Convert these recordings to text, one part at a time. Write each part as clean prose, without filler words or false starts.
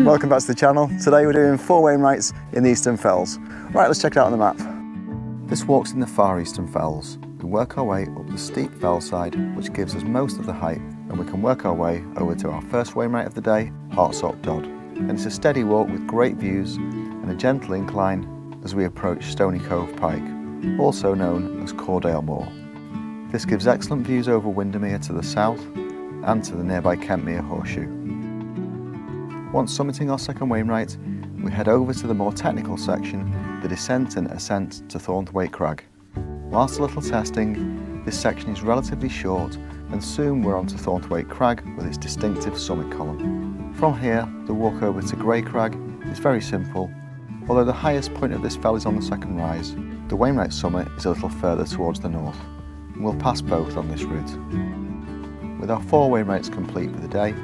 Welcome back to the channel. Today we're doing 4 Wainwrights in the Eastern Fells. Right, let's check it out on the map. This walk's in the far Eastern Fells. We work our way up the steep fell side, which gives us most of the height, and we can work our way over to our first Wainwright of the day, Hartsop Dodd. And it's a steady walk with great views and a gentle incline as we approach Stony Cove Pike, also known as Caudale Moor. This gives excellent views over Windermere to the south and to the nearby Kentmere Horseshoe. Once summiting our second Wainwright, we head over to the more technical section, the descent and ascent to Thornthwaite Crag. Whilst a little testing, this section is relatively short and soon we're onto Thornthwaite Crag with its distinctive summit column. From here, the walk over to Gary Crag is very simple, although the highest point of this fell is on the second rise. The Wainwright summit is a little further towards the north, and we'll pass both on this route. With our 4 Wainwrights complete for the day,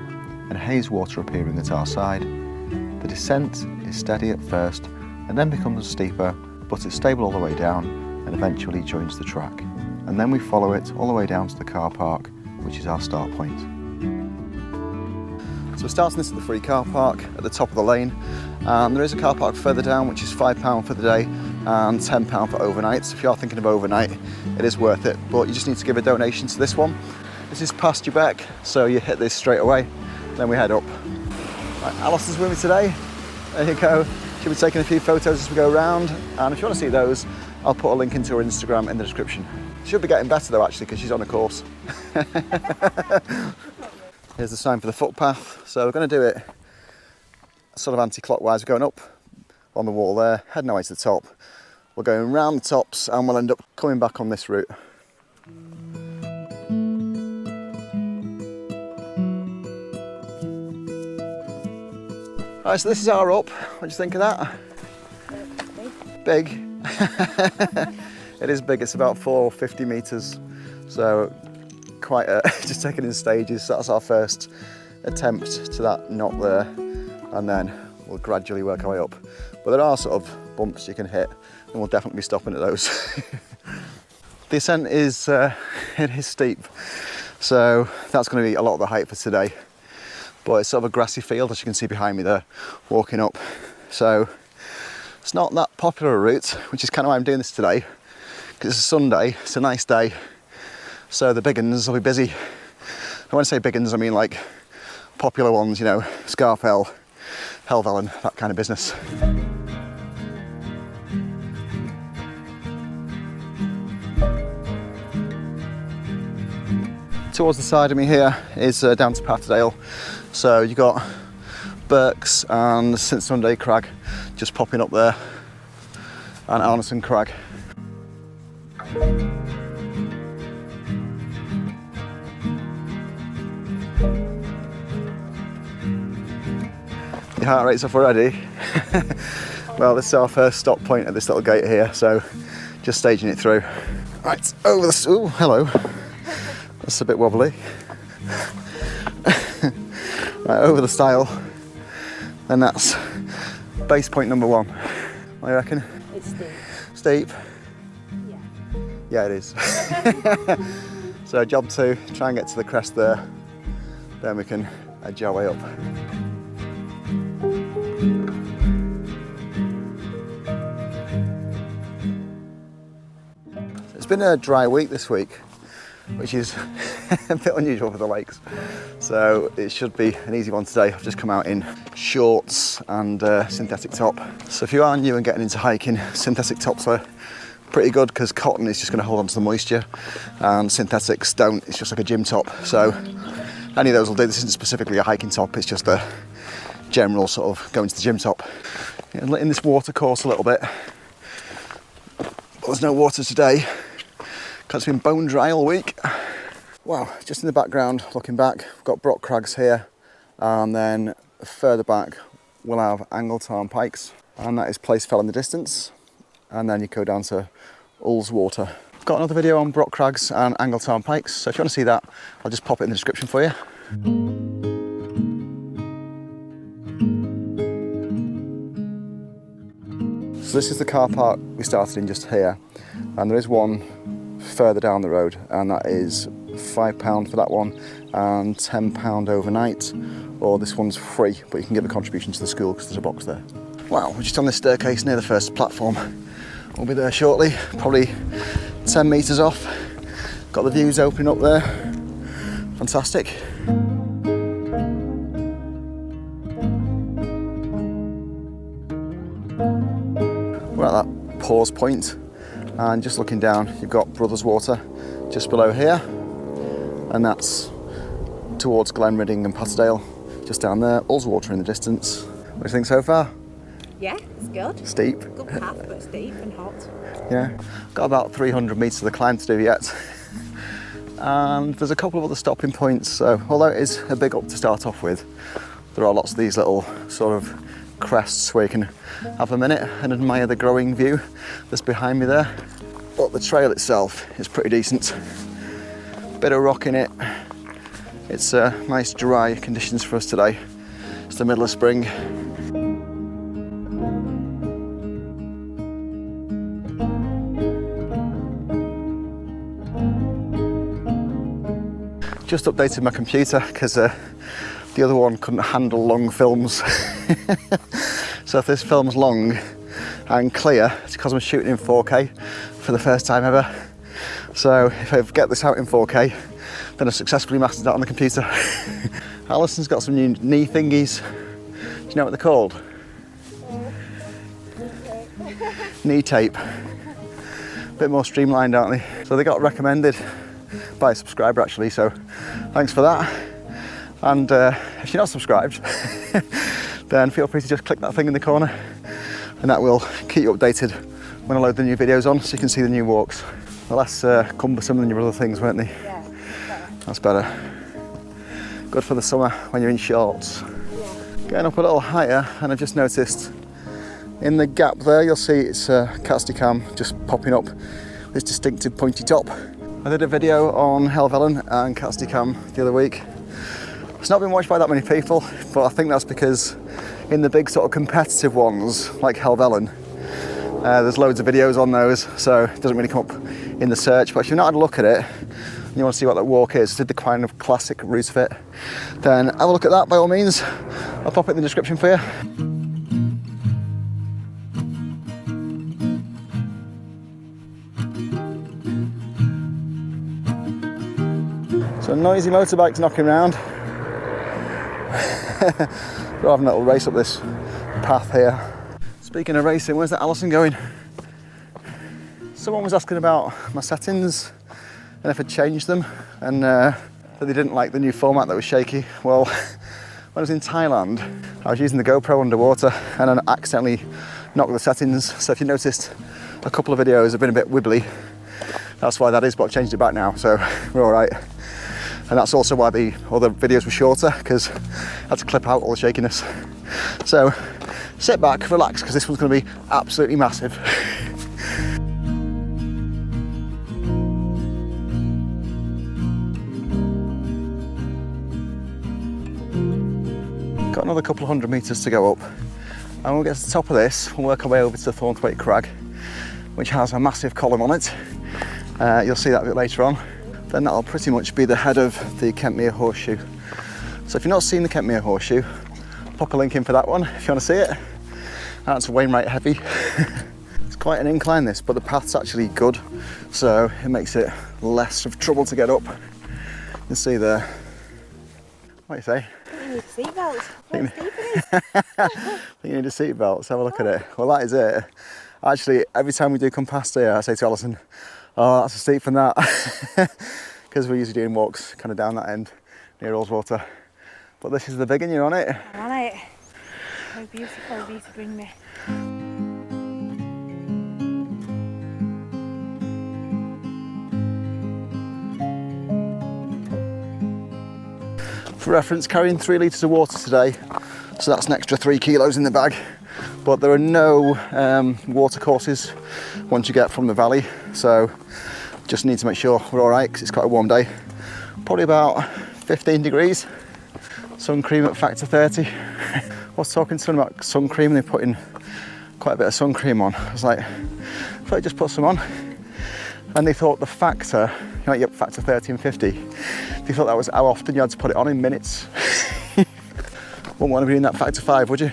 and haze water appearing at our side, the descent is steady at first and then becomes steeper, but it's stable all the way down and eventually joins the track. And then we follow it all the way down to the car park, which is our start point. So we're starting this at the free car park at the top of the lane. There is a car park further down, which is £5 for the day and £10 for overnight. So if you are thinking of overnight, it is worth it, but you just need to give a donation to this one. This is past your back, so you hit this straight away. Then we head up. Right, Alice is with me today. There you go. She'll be taking a few photos as we go around, and if you want to see those, I'll put a link into her Instagram in the description. She'll be getting better though, actually, because she's on a course. Here's the sign for the footpath. So we're going to do it sort of anti-clockwise. We're going up on the wall there, heading our way to the top. We're going round the tops, and we'll end up coming back on this route. Right, so this is our up. What do you think of that? Big. It is big. It's about 450 metres, so quite just taken in stages. So that's our first attempt to that knot there, and then we'll gradually work our way up. But there are sort of bumps you can hit, and we'll definitely be stopping at those. The ascent is it is steep, so that's going to be a lot of the height for today. But it's sort of a grassy field, as you can see behind me there, walking up. So it's not that popular a route, which is kind of why I'm doing this today, because it's a Sunday, it's a nice day, so the big uns will be busy. And when I say big uns, I mean like popular ones, you know, Scarfell, Helvellyn, that kind of business. Towards the side of me here is down to Patterdale. So you've got Burke's and St Sunday Crag just popping up there, and Arneson Crag. Your heart rate's up already? Well, this is our first stop point at this little gate here, so just staging it through. Right, over the... Oh, hello. That's a bit wobbly. Right, over the stile, and that's base point number 1. What do you reckon? It's steep. Steep? Yeah. Yeah, it is. So job 2, try and get to the crest there, then we can edge our way up. It's been a dry week this week, which is a bit unusual for the lakes. So it should be an easy one today. I've just come out in shorts and synthetic top. So if you are new and getting into hiking, synthetic tops are pretty good because cotton is just going to hold on to the moisture and synthetics don't. It's just like a gym top. So any of those will do. This isn't specifically a hiking top, it's just a general sort of going to the gym top. In this water course a little bit, but there's no water today because it's been bone dry all week. Wow, just in the background, looking back, we've got Brock Crags here, and then further back we'll have Angletarn Pikes, and that is Place Fell in the distance, and then you go down to Ullswater. I've got another video on Brock Crags and Angletarn Pikes, so if you want to see that, I'll just pop it in the description for you. So this is the car park we started in just here, and there is one further down the road, and that is £5 for that one and £10 overnight, or this one's free, but you can give a contribution to the school because there's a box there. Wow, we're just on this staircase near the first platform. We'll be there shortly, probably 10 metres off. Got the views opening up there. Fantastic. We're at that pause point, and just looking down, you've got Brothers Water just below here, and that's towards Glenridding and Patterdale, just down there. Ullswater in the distance. What do you think so far? Yeah, it's good. Steep. Good path, but steep and hot. Yeah, got about 300 metres of the climb to do yet. And there's a couple of other stopping points, so although it is a big up to start off with, there are lots of these little sort of crests where you can have a minute and admire the growing view that's behind me there. But the trail itself is pretty decent. Bit of rock in it. It's nice dry conditions for us today. It's the middle of spring. Just updated my computer because the other one couldn't handle long films. So if this film's long and clear, it's because I'm shooting in 4K for the first time ever. So if I get this out in 4K, then I've successfully mastered that on the computer. Alison's got some new knee thingies. Do you know what they're called? Knee tape. A bit more streamlined, aren't they? So they got recommended by a subscriber actually, so thanks for that. And if you're not subscribed, then feel free to just click that thing in the corner, and that will keep you updated when I load the new videos on, so you can see the new walks. They're less cumbersome than your other things, weren't they? Yeah, that's better. Good for the summer when you're in shorts. Yeah. Getting up a little higher, and I've just noticed in the gap there, you'll see it's Cam just popping up, this distinctive pointy top. I did a video on Helvellyn and Cam the other week. It's not been watched by that many people, but I think that's because in the big sort of competitive ones, like Helvellyn, there's loads of videos on those, so it doesn't really come up in the search. But if you've not had a look at it, and you want to see what that walk is, did the kind of classic route of it, then have a look at that by all means. I'll pop it in the description for you. So noisy motorbikes knocking around. We're having a little race up this path here. Speaking of racing, where's that Alison going? Someone was asking about my settings and if I'd changed them, and that they didn't like the new format that was shaky. Well, when I was in Thailand, I was using the GoPro underwater and I accidentally knocked the settings. So if you noticed, a couple of videos have been a bit wibbly. That's why that is, but I've changed it back now, so we're all right. And that's also why the other videos were shorter, because I had to clip out all the shakiness. So sit back, relax, because this one's going to be absolutely massive. Got another couple of 100 metres to go up, and we'll get to the top of this. We'll work our way over to the Thornthwaite Crag, which has a massive column on it. You'll see that a bit later on. Then that'll pretty much be the head of the Kentmere Horseshoe. So if you've not seen the Kentmere Horseshoe, pop a link in for that one if you want to see it. That's Wainwright heavy. It's quite an incline this, but the path's actually good, so it makes it less of trouble to get up. You can see there. What do you say? You need seatbelts. Think you need a seatbelt? Let's have a look at it. Well, that is it. Actually, every time we do come past here, I say to Alison, oh, that's a steep from that. Because we're usually doing walks kind of down that end near Ullswater. But this is the big one, you're on it. I'm on it. How beautiful of you to bring me. For reference, carrying 3 litres of water today, so that's an extra 3 kilos in the bag. But there are no water courses once you get from the valley, so just need to make sure we're all right because it's quite a warm day. Probably about 15 degrees. Sun cream at factor 30. I was talking to someone about sun cream and they put in quite a bit of sun cream on. I was like, I thought I'd just put some on. And they thought the factor, you know, you get factor 30 and 50. They thought that was how often you had to put it on in minutes. Wouldn't want to be in that factor 5, would you?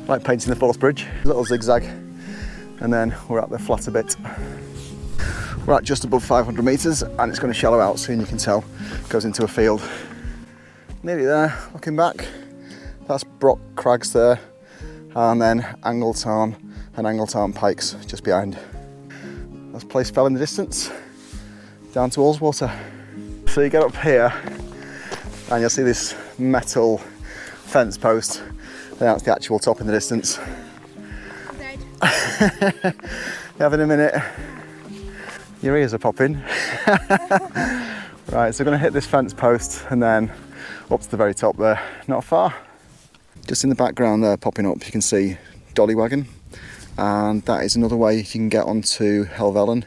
Like painting the Forth Bridge. A little zigzag, and then we're at the flatter bit. We're at just above 500 metres, and it's going to shallow out soon, you can tell. It goes into a field. Nearly there, looking back. That's CRAG'S there, and then Angletarn and Angletarn Pikes just behind. This place fell in the distance, down to Ullswater. So you get up here, and you'll see this metal fence post. That's the actual top in the distance. You having a minute? Your ears are popping. Right, so we're going to hit this fence post and then up to the very top there. Not far. Just in the background there, popping up, you can see Dolly Wagon, and that is another way you can get onto Helvellyn.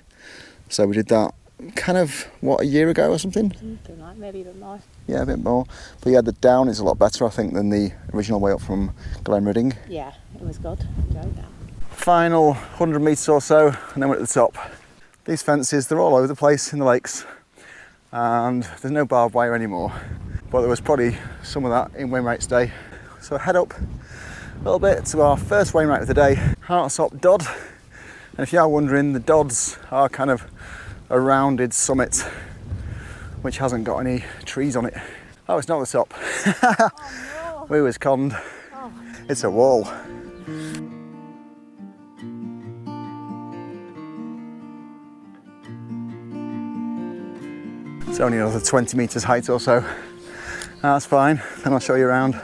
So we did that kind of, what, a year ago or something? Something like, maybe a bit more. Yeah, a bit more. But yeah, the down is a lot better, I think, than the original way up from Glenridding. Yeah, it was good. Enjoyed that. Final 100 metres or so, and then we're at the top. These fences, they're all over the place in the lakes, and there's no barbed wire anymore. But there was probably some of that in Wainwright's day. So head up a little bit to our first Wainwright of the day, Hartsop Dodd. And if you are wondering, the Dodds are kind of a rounded summit which hasn't got any trees on it. Oh, it's not the top. Oh, no. We was conned. Oh. It's a wall. It's only another 20 metres height or so. That's fine, then I'll show you around.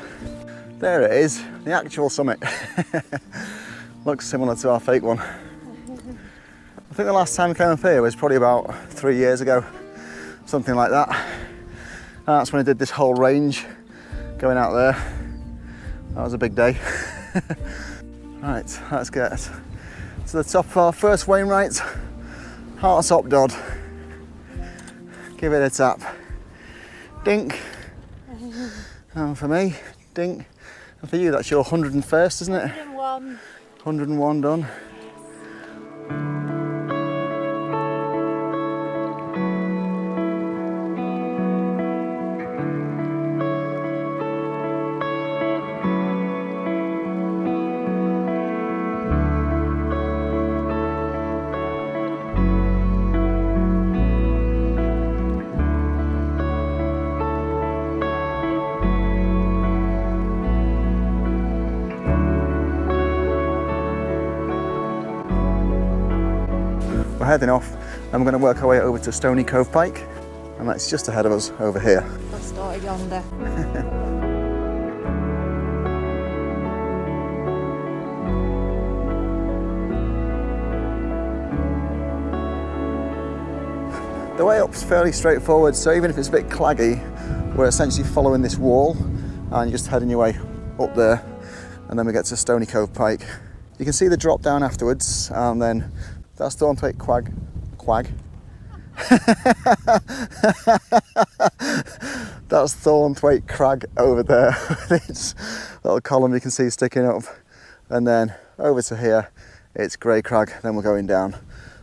There it is, the actual summit. Looks similar to our fake one. I think the last time I came up here was probably about 3 years ago, something like that. And that's when I did this whole range going out there. That was a big day. Right, let's get to the top of our first Wainwright, Hartsop Dodd. Give it a tap. Dink. And for me, dink. And for you, that's your 101st, isn't it? 101. 101 done. We're heading off and we're going to work our way over to Stony Cove Pike, and that's just ahead of us over here. Got started yonder. The way up's fairly straightforward, so even if it's a bit claggy, we're essentially following this wall and you're just heading your way up there, and then we get to Stony Cove Pike. You can see the drop down afterwards, and then that's Thornthwaite Crag. That's Thornthwaite Crag over there with its little column you can see sticking up. And then over to here, it's Gary Crag, then we're going down.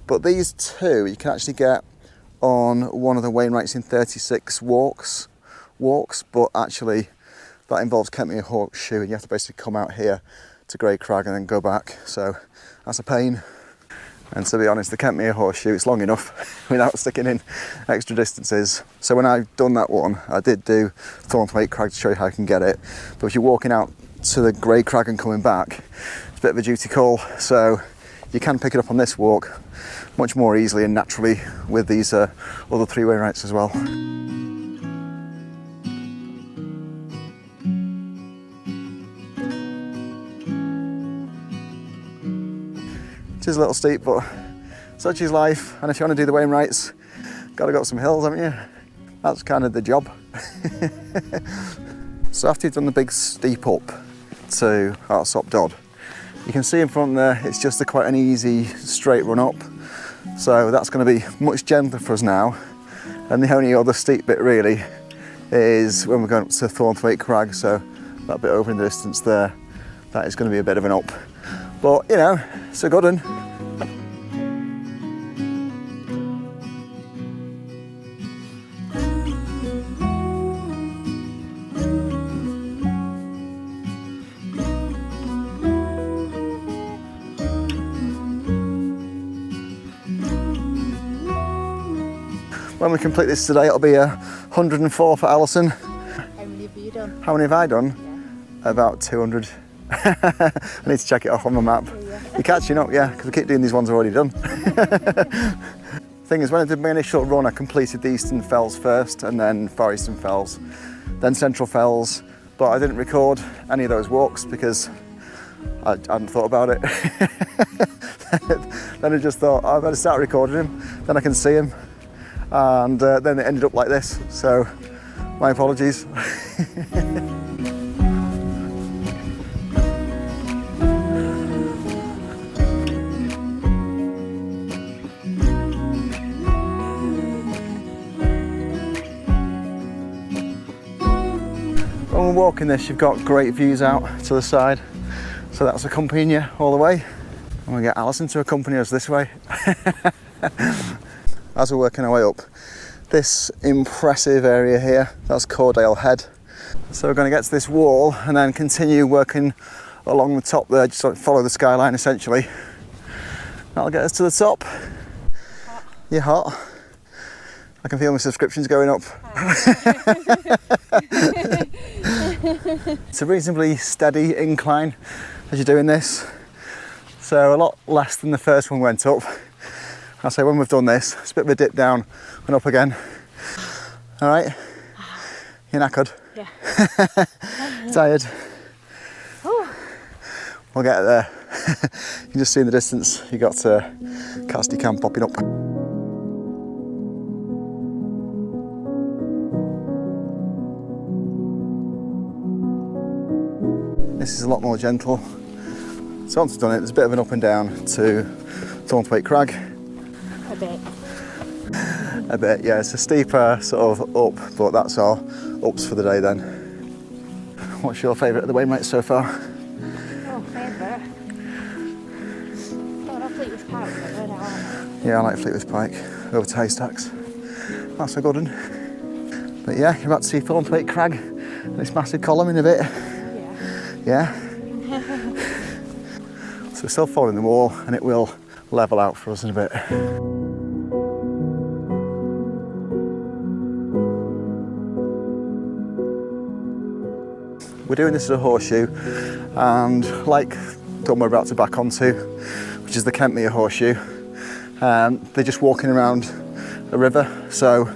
But these two, you can actually get on one of the Wainwrights in 36 walks, but actually that involves Kentmere Horseshoe, and you have to basically come out here to Gray Crag and then go back. So that's a pain. And to be honest, the Kentmere Horseshoe, it's long enough without sticking in extra distances. So when I've done that one, I did do Thornthwaite Crag to show you how you can get it. But if you're walking out to the Gray Crag and coming back, it's a bit of a duty call. So you can pick it up on this walk much more easily and naturally with these other three Wainwrights as well. It is a little steep, but such is life. And if you want to do the Wainwrights, gotta go up some hills, haven't you? That's kind of the job. So after you've done the big steep up to Hartsop Dodd, you can see in front there, it's just quite an easy straight run up. So that's going to be much gentler for us now. And the only other steep bit really is when we're going up to Thornthwaite Crag. So that bit over in the distance there, that is going to be a bit of an up. But you know, it's a good one. when we complete this today, it'll be 104 for Alison. How many have you done? How many have I done? Yeah. About 200. I need to check it off on the map. Yeah. You're catching up, yeah, because we keep doing these ones already done. Thing is, when I did my initial run, I completed the Eastern Fells first, and then Far Eastern Fells, then Central Fells, but I didn't record any of those walks because I hadn't thought about it. Then I just thought, oh, I better start recording him, then I can see him, and then it ended up like this, so my apologies. When we're walking this, you've got great views out to the side, so that's accompanying you all the way. And we get Alison to accompany us this way. As we're working our way up, this impressive area here, that's Caudale Head. So we're going to get to this wall and then continue working along the top there, just sort of follow the skyline essentially. That'll get us to the top. Hot. You're hot. I can feel my subscriptions going up. It's a reasonably steady incline as you're doing this. So a lot less than the first one went up. I'll say when we've done this, it's a bit of a dip down and up again. All right? You're knackered? Yeah. Tired? Ooh. We'll get there. You can just see in the distance, you got Casty Camp popping up. This is a lot more gentle. So once I've done it, there's a bit of an up and down to Thornthwaite Crag. A bit. A bit, yeah, it's a steeper sort of up, but that's our ups for the day then. What's your favourite of the Wainwright so far? Oh, favourite. Oh, no, Fleetwood Pike, but I don't. Yeah, I like Fleetwood Pike over to Haystacks. That's a good one. But yeah, you're about to see Thornthwaite Crag, this massive column in a bit. Yeah. Yeah? So we're still following the wall and it will level out for us in a bit. We're doing this as a horseshoe, and like the one we're about to back onto, which is the Kentmere Horseshoe, they're just walking around a river, so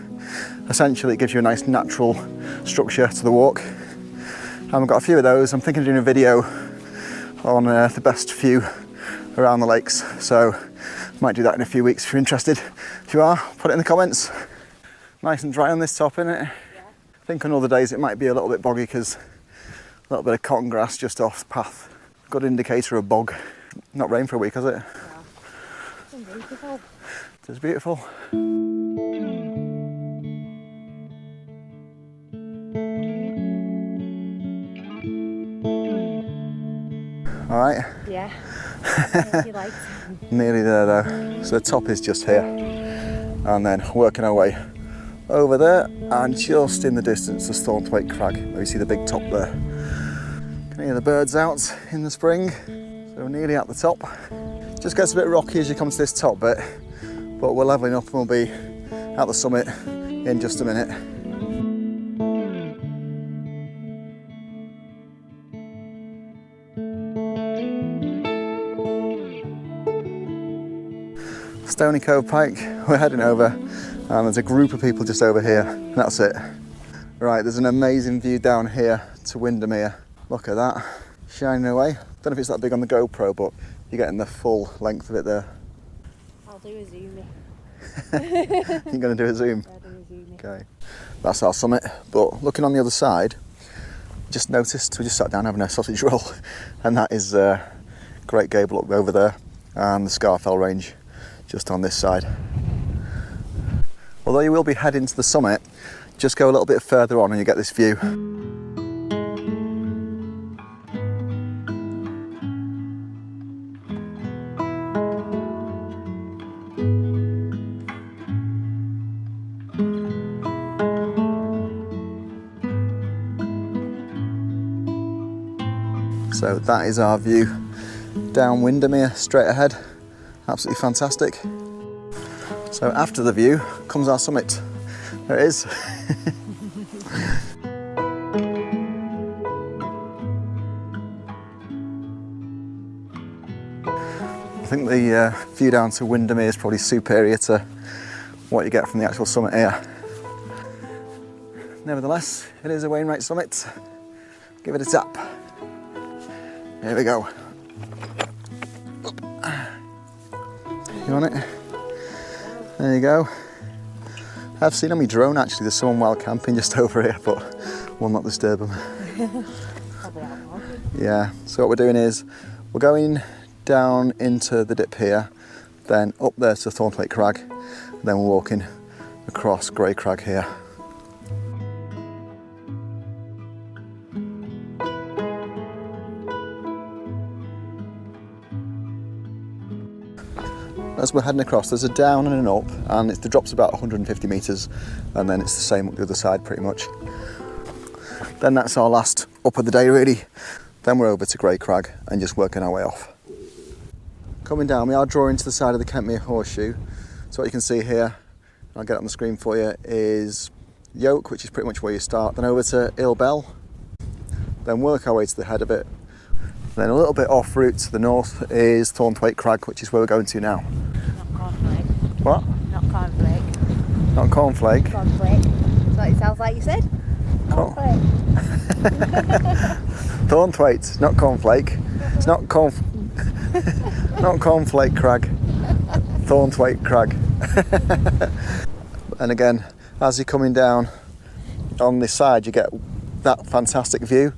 essentially it gives you a nice natural structure to the walk. And we've got a few of those. I'm thinking of doing a video on the best few around the lakes, so might do that in a few weeks if you're interested. If you are, put it in the comments. Nice and dry on this top, isn't it? Yeah. I think on other days it might be a little bit boggy because a little bit of cotton grass just off the path. Good indicator of bog. Not rained for a week, has it? Yeah. It's beautiful. It is beautiful. All right? Yeah. You liked it. Nearly there though. So the top is just here. And then working our way over there, and just in the distance there's Thornthwaite Crag. There you see the big top there. Can hear the birds out in the spring. So we're nearly at the top. Just gets a bit rocky as you come to this top bit, but we're levelling up and we'll be at the summit in just a minute. Stony Cove Pike, we're heading over, and there's a group of people just over here, and that's it. Right, there's an amazing view down here to Windermere. Look at that, shining away. Don't know if it's that big on the GoPro, but you're getting the full length of it there. I'll do a zoomie. You're going to do a zoom? I'll do a zoomie. Okay, that's our summit, but looking on the other side, just noticed we just sat down having a sausage roll, and that is Great Gable up over there, and the Scarfell Range just on this side. Although you will be heading to the summit, just go a little bit further on and you get this view. So that is our view down Windermere straight ahead. Absolutely fantastic. So after the view comes our summit. There it is. I think the view down to Windermere is probably superior to what you get from the actual summit here. Nevertheless, it is a Wainwright summit. Give it a tap. Here we go. You on it? There you go. I've seen on my drone actually, there's someone wild camping just over here, but we'll not disturb them. Yeah, so what we're doing is, we're going down into the dip here, then up there to Thornthwaite Crag, and then we're walking across Gary Crag here. As we're heading across, there's a down and an up, and the drop's about 150 metres, and then it's the same up the other side pretty much. Then that's our last up of the day really. Then we're over to Gary Crag and just working our way off. Coming down, we are drawing to the side of the Kentmere Horseshoe. So what you can see here, I'll get it on the screen for you, is Yoke, which is pretty much where you start, then over to Il Bell, then work our way to the head of it. Then a little bit off route to the north is Thornthwaite Crag, which is where we're going to now. Not cornflake. What? Not cornflake. Not cornflake. Cornflake. That's what it sounds like you said. Cornflake. Thornthwaite, not cornflake. It's not not cornflake crag. Thornthwaite Crag. And again, as you're coming down on this side, you get that fantastic view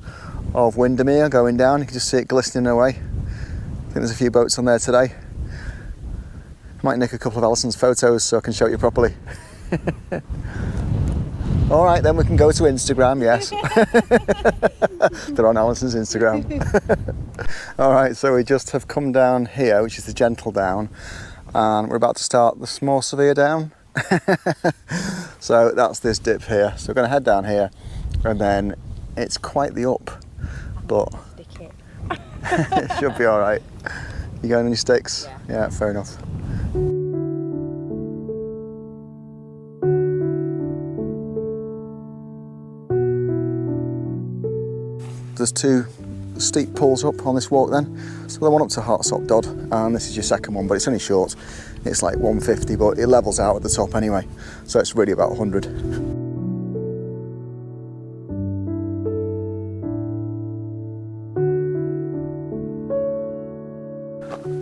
of Windermere going down. You can just see it glistening away. I think there's a few boats on there today. I might nick a couple of Alison's photos so I can show you properly. All right, then we can go to Instagram, yes. They're on Alison's Instagram. All right, so we just have come down here, which is the gentle down, and we're about to start the more severe down. So that's this dip here. So we're going to head down here, and then it's quite the up, but Stick it. it should be all right. You going on your sticks? Yeah, fair enough. There's two steep pulls up on this walk then. So the one up to Hartsop Dodd, and this is your second one, but it's only short. It's like 150, but it levels out at the top anyway. So it's really about 100.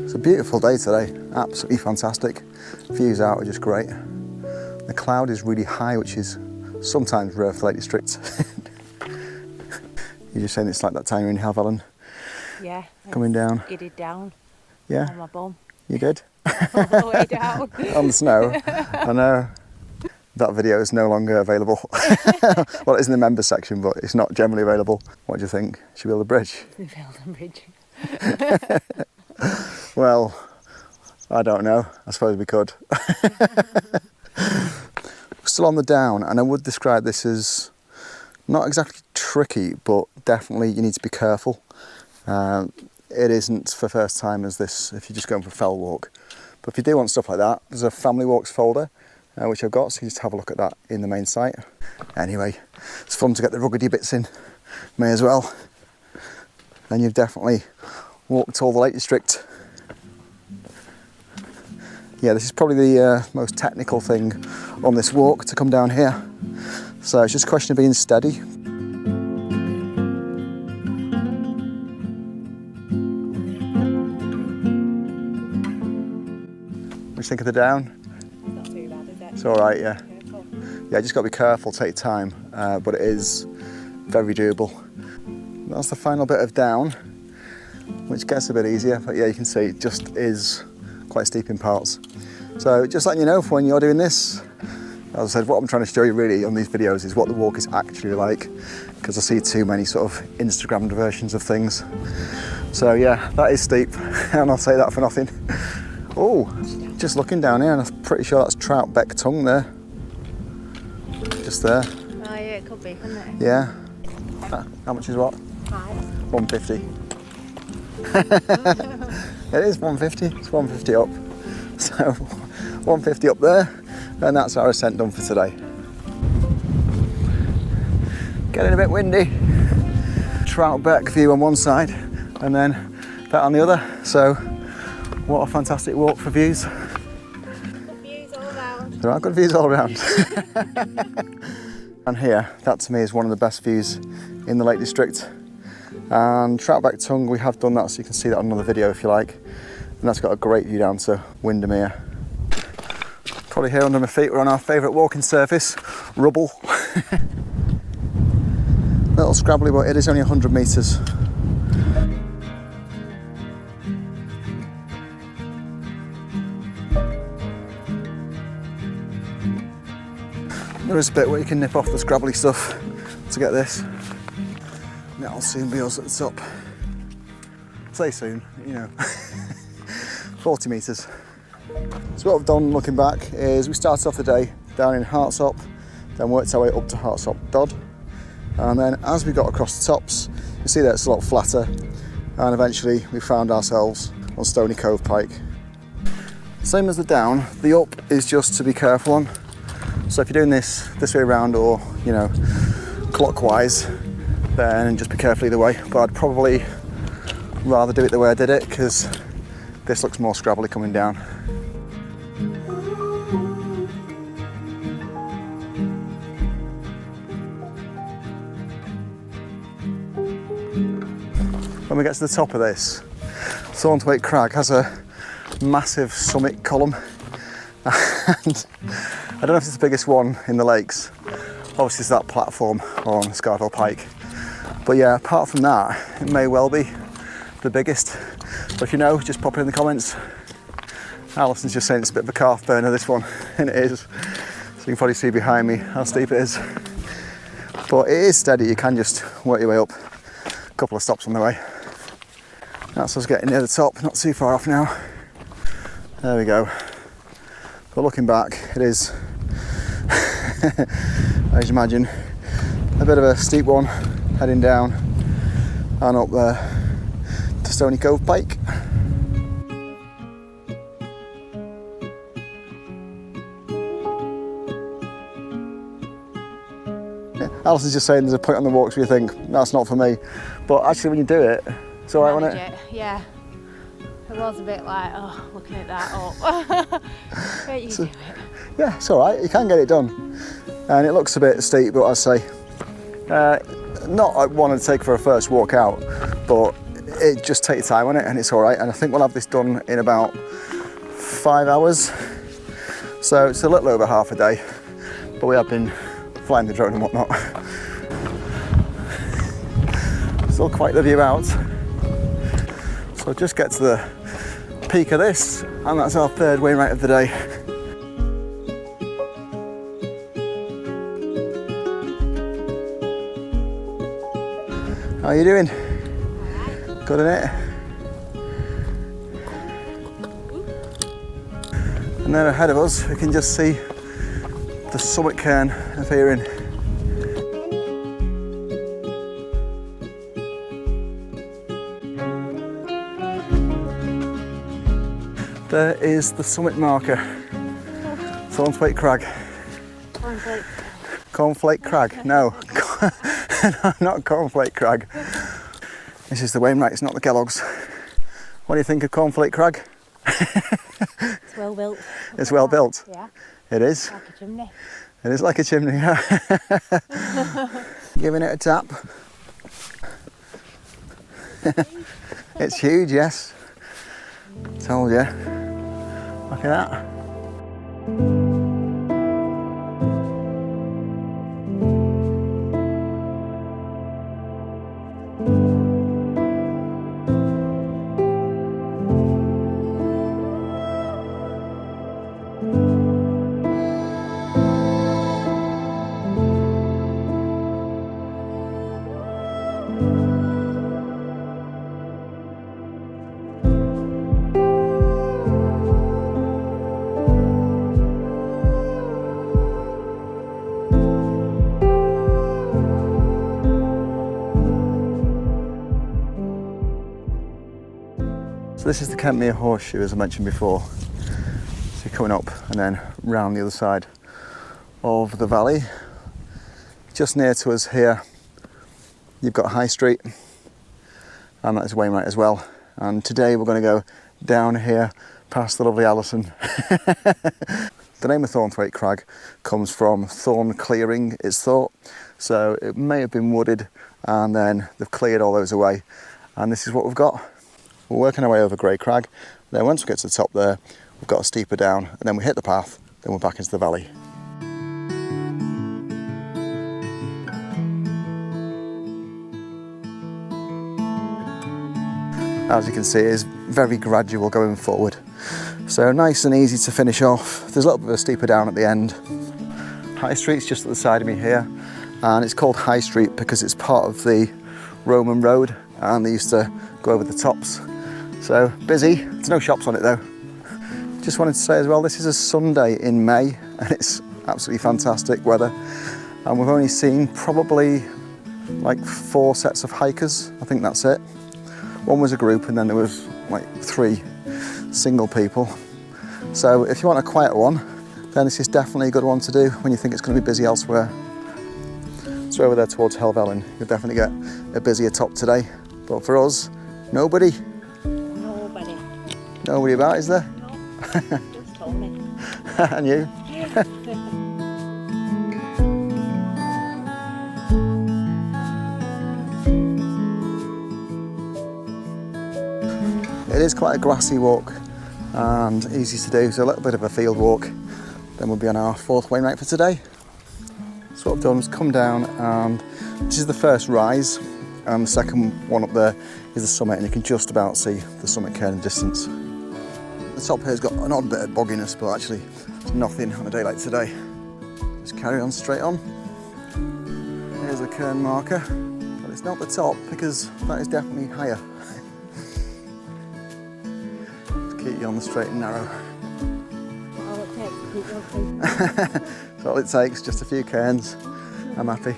It's a beautiful day today, absolutely fantastic. Views out are just great. The cloud is really high, which is sometimes rare for Lake District. You're just saying it's like that time you're in Helvellyn. Yeah. Coming down. Skidded down. Yeah. On my bum. You good? All the way down. On the snow. I know. That video is no longer available. Well, it is in the members section, but it's not generally available. What do you think? Should we build a bridge? We built a bridge. Well, I don't know. I suppose we could. Still on the down, and I would describe this as not exactly tricky, but definitely you need to be careful. It isn't for first timers this, if you're just going for a fell walk. But if you do want stuff like that, there's a family walks folder, which I've got, so you just have a look at that in the main site. Anyway, it's fun to get the ruggedy bits in, may as well. Then you've definitely walked all the Lake District. Yeah, this is probably the most technical thing on this walk, to come down here. So it's just a question of being steady. What do you think of the down? Not too bad, is it? It's all right, yeah. Careful. Yeah, just got to be careful, take time, but it is very doable. That's the final bit of down, which gets a bit easier, but yeah, you can see it just is quite steep in parts. So just letting you know for when you're doing this, as I said, what I'm trying to show you really on these videos is what the walk is actually like, because I see too many sort of Instagrammed versions of things. So yeah, that is steep, and I'll say that for nothing. Oh, just looking down here, and I'm pretty sure that's Trout Beck Tongue there. Just there. Oh yeah, it could be, couldn't it? Yeah. How much is what? 5. 150. It is 150, it's 150 up. So 150 up there, and that's our ascent done for today. Getting a bit windy. Troutbeck view on one side and then that on the other. So what a fantastic walk for views. Good views all around. There are good views all around. And here, that to me is one of the best views in the Lake District. And Troutbeck Tongue, we have done that, so you can see that on another video if you like. And that's got a great view down to Windermere. Probably here under my feet, we're on our favourite walking surface, rubble. Little scrabbly, but it is only 100 metres. There is a bit where you can nip off the scrabbly stuff to get this. That'll soon be us at the top. Say soon, you know. 40 metres. So what we've done looking back is we started off the day down in Hartsop, then worked our way up to Hartsop Dodd. And then as we got across the tops, you see that it's a lot flatter. And eventually we found ourselves on Stony Cove Pike. Same as the down, the up is just to be careful on. So if you're doing this way around or, you know, clockwise, then just be careful either way. But I'd probably rather do it the way I did it because this looks more scrabbly coming down. When we get to the top of this, Thornthwaite Crag has a massive summit column. And I don't know if it's the biggest one in the lakes. Obviously it's that platform on Caudale Pike. But yeah, apart from that, it may well be the biggest. But if you know, just pop it in the comments. Alison's just saying it's a bit of a calf burner, this one, and it is. So you can probably see behind me how steep it is. But it is steady, you can just work your way up. A couple of stops on the way. That's us getting near the top, not too far off now. There we go. But looking back, it is, as you imagine, a bit of a steep one, heading down and up there to Stony Cove Pike. Yeah, Alison's just saying there's a point on the walks where you think, that's not for me. But actually when you do it, it's all right, wasn't it? Yeah. It was a bit like, oh, looking at that up. But you do it. Yeah, it's all right, you can get it done. And it looks a bit steep, but I'd say, not I wanted to take for a first walk out, but it just take your time on it and it's all right. And I think we'll have this done in about 5 hours. So it's a little over half a day, but we have been flying the drone and whatnot. Still quite the view out. So just get to the peak of this, and that's our third Wainwright of the day. How are you doing? Good, innit? And then ahead of us, we can just see the summit cairn of Erin. There is the summit marker, Thornthwaite Crag. Cornflake Crag? No, not Cornflake Crag. This is the Wainwright, it's not the Kellogg's. What do you think of Cornflake Crag? It's well built. It's well built? Yeah. It is? Like a chimney. It is like a chimney, yeah. Giving it a tap. It's huge, yes. Told you. Look at that. So this is the Kentmere Horseshoe, as I mentioned before. So you're coming up and then round the other side of the valley. Just near to us here you've got High Street, and that's Wainwright as well. And today we're going to go down here past the lovely Alison. The name of Thornthwaite Crag comes from thorn clearing, it's thought. So it may have been wooded and then they've cleared all those away. And this is what we've got. We're working our way over Gary Crag. Then once we get to the top there, we've got a steeper down, and then we hit the path, then we're back into the valley. As you can see, it's very gradual going forward. So nice and easy to finish off. There's a little bit of a steeper down at the end. High Street's just at the side of me here, and it's called High Street because it's part of the Roman road, and they used to go over the tops. So busy, there's no shops on it though. Just wanted to say as well, this is a Sunday in May, and it's absolutely fantastic weather. And we've only seen probably like 4 sets of hikers, I think that's it. One was a group, and then there was like 3 single people. So if you want a quiet one, then this is definitely a good one to do when you think it's going to be busy elsewhere. So over there towards Helvellyn, you'll definitely get a busier top today. But for us, nobody. Nobody about, is there? No, just Tony. And you? It is quite a grassy walk and easy to do, so a little bit of a field walk. Then we'll be on our 4th Wainwright for today. So what I've done is come down, and this is the first rise, and the second one up there is the summit, and you can just about see the summit cairn in the distance. The top here's got an odd bit of bogginess, but actually it's nothing on a day like today. Just carry on straight on. Here's the cairn marker, but it's not the top because that is definitely higher. Keep you on the straight and narrow. All it takes to keep walking. That's all it takes, just a few cairns. I'm happy.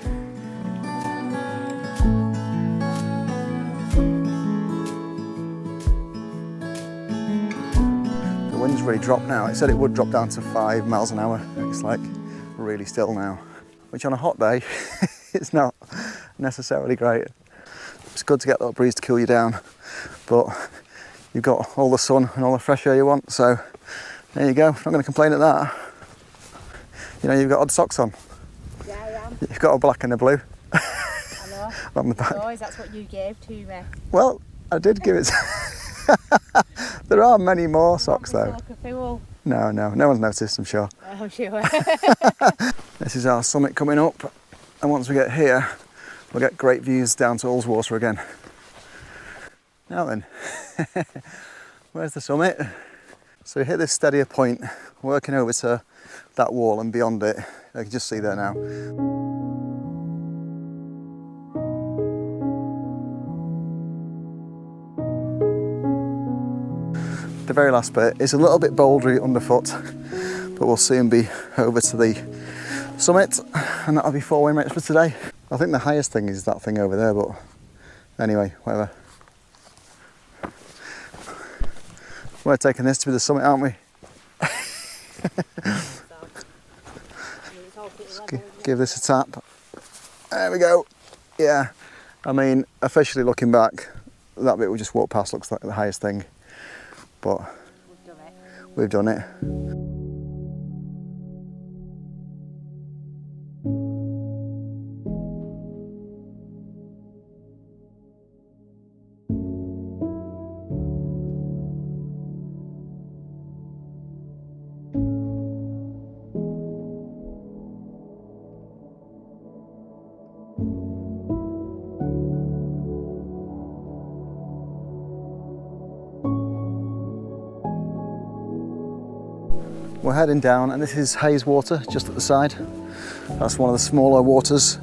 The wind's really dropped now. It said it would drop down to 5 miles an hour. It's like really still now, which on a hot day, it's not necessarily great. It's good to get that breeze to cool you down, but you've got all the sun and all the fresh air you want, so there you go. I'm not going to complain at that. You know, you've got odd socks on. Yeah, I am. You've got a black and a blue. I know. On the back. Always, that's what you gave to me. Well, I did give it. There are many more socks though. No, no one's noticed, I'm sure. I'm sure. This is our summit coming up, and once we get here, we'll get great views down to Ullswater again. Now then, where's the summit? So we hit this steadier point, working over to that wall and beyond it. I can just see there now. The very last bit is a little bit bouldery underfoot, but we'll soon be over to the summit, and that'll be 4 Wainwrights for today. I think the highest thing is that thing over there, but anyway, whatever. We're taking this to be the summit, aren't we? Give this a tap. There we go. Yeah, I mean, officially looking back, that bit we just walked past looks like the highest thing, but we've done it. We're heading down, and this is Hayes Water just at the side. That's one of the smaller waters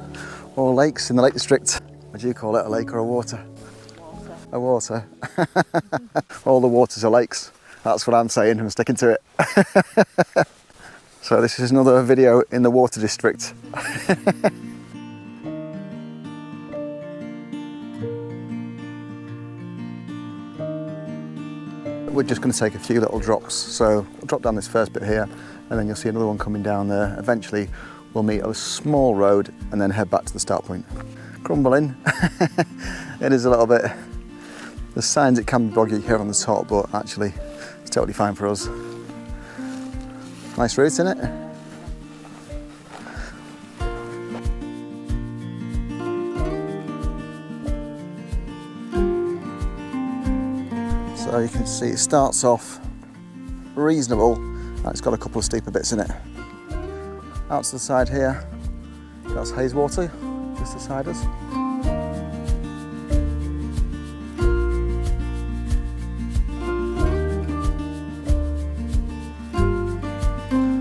or lakes in the Lake District. What do you call it, a lake or a water? Water. A water. All the waters are lakes. That's what I'm saying, I'm sticking to it. So this is another video in the Water District. We're just going to take a few little drops, so we'll drop down this first bit here, and then you'll see another one coming down there. Eventually we'll meet a small road and then head back to the start point. crumbling. It is a little bit, there's signs it can be boggy here on the top, but actually it's totally fine for us. Nice route, isn't it? So you can see it starts off reasonable, and it's got a couple of steeper bits in it. Out to the side here, that's Hazewater, just beside us.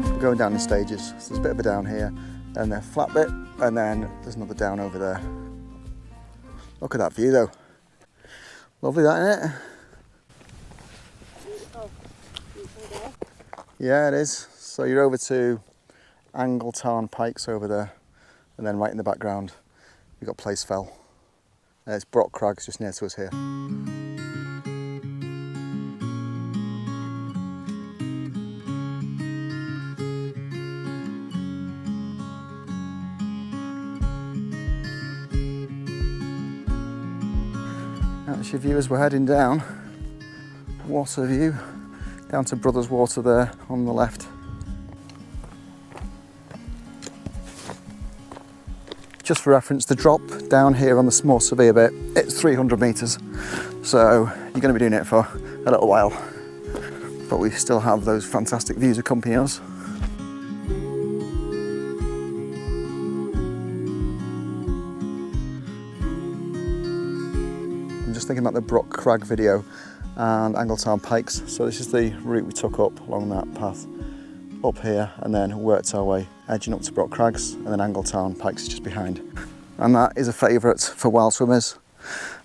We're going down in stages, so there's a bit of a down here, then a flat bit, and then there's another down over there. Look at that view though. Lovely that, isn't it? Yeah, it is. So you're over to Angletarn Pikes over there, and then right in the background we've got Place Fell. It's Brock Crag's just near to us here. That's your view as we're heading down. Water view down to Brothers Water there on the left. Just for reference, the drop down here on the more severe bit, it's 300 metres. So you're going to be doing it for a little while. But we still have those fantastic views accompanying us. I'm just thinking about the Brock Crag video and Angletarn Pikes. So this is the route we took up along that path. Up here and then worked our way edging up to Brock Crag's, and then Angletarn Pikes is just behind. And that is a favourite for wild swimmers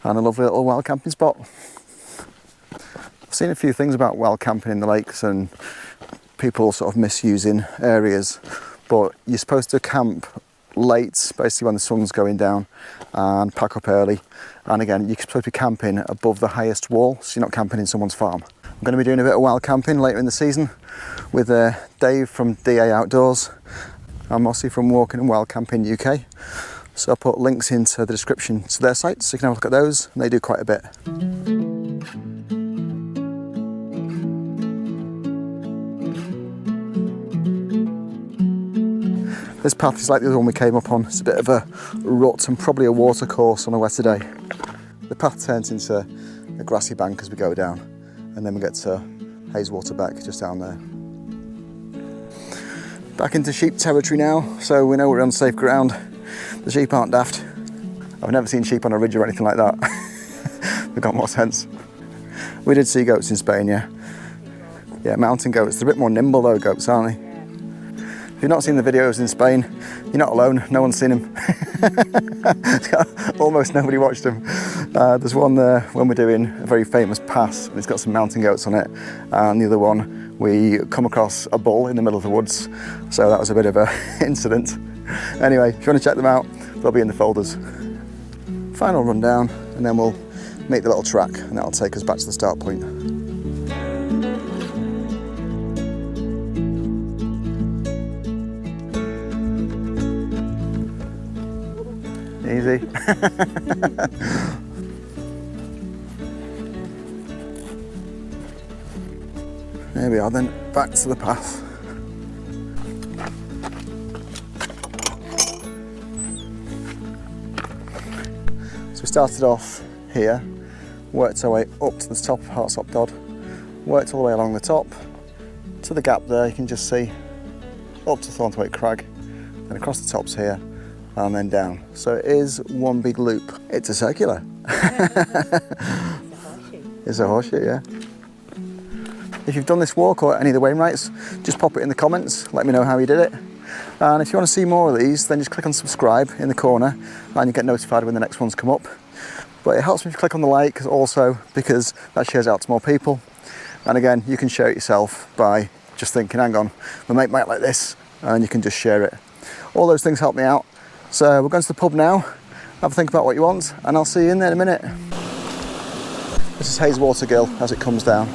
and a lovely little wild camping spot. I've seen a few things about wild camping in the lakes and people sort of misusing areas, but you're supposed to camp late, basically when the sun's going down, and pack up early. And again, you're supposed to be camping above the highest wall, so you're not camping in someone's farm. I'm going to be doing a bit of wild camping later in the season with Dave from DA Outdoors and Mossy from Walking and Wild Camping UK. So I'll put links into the description to their sites so you can have a look at those, and they do quite a bit. This path is like the other one we came up on. It's a bit of a rut and probably a water course on a wetter day. The path turns into a grassy bank as we go down, and then we get to Hazewater Beck just down there. Back into sheep territory now, so we know we're on safe ground. The sheep aren't daft. I've never seen sheep on a ridge or anything like that. They've got more sense. We did see goats in Spain, yeah. Yeah, mountain goats. They're a bit more nimble though, goats, aren't they? If you've not seen the videos in Spain, you're not alone. No one's seen them. Almost nobody watched them. There's one there when we're doing a very famous pass, and it's got some mountain goats on it. And the other one, we come across a bull in the middle of the woods. So that was a bit of an incident. Anyway, if you want to check them out, they'll be in the folders. Final rundown, and then we'll make the little track, and that'll take us back to the start point. Easy. There we are then, back to the path. So we started off here, worked our way up to the top of Hartsop Dodd, worked all the way along the top, to the gap there you can just see, up to Thornthwaite Crag, then across the tops here, and then down. So it is one big loop. It's a circular. It's a horseshoe, yeah. If you've done this walk or any of the Wainwrights, just pop it in the comments, let me know how you did it. And if you want to see more of these, then just click on subscribe in the corner and you get notified when the next ones come up. But it helps me if you click on the like also, because that shares out to more people. And again, you can share it yourself by just thinking, hang on, my mate might like this, and you can just share it. All those things help me out. So we're going to the pub now, have a think about what you want, and I'll see you in there in a minute. This is Hazewater Gill as it comes down.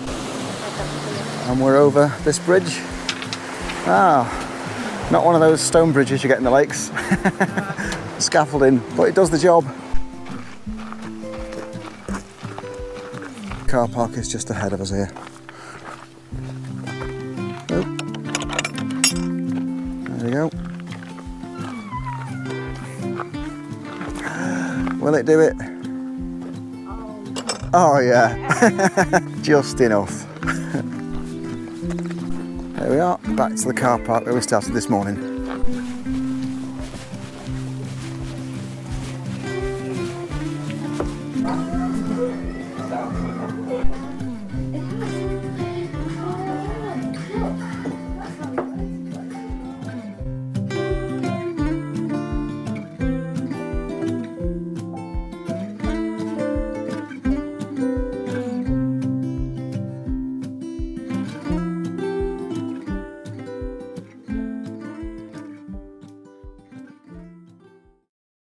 And we're over this bridge. Ah, not one of those stone bridges you get in the lakes. scaffolding, but it does the job. Car park is just ahead of us here. Oh. There we go. Will it do it? Oh yeah, just enough. There we are, back to the car park where we started this morning.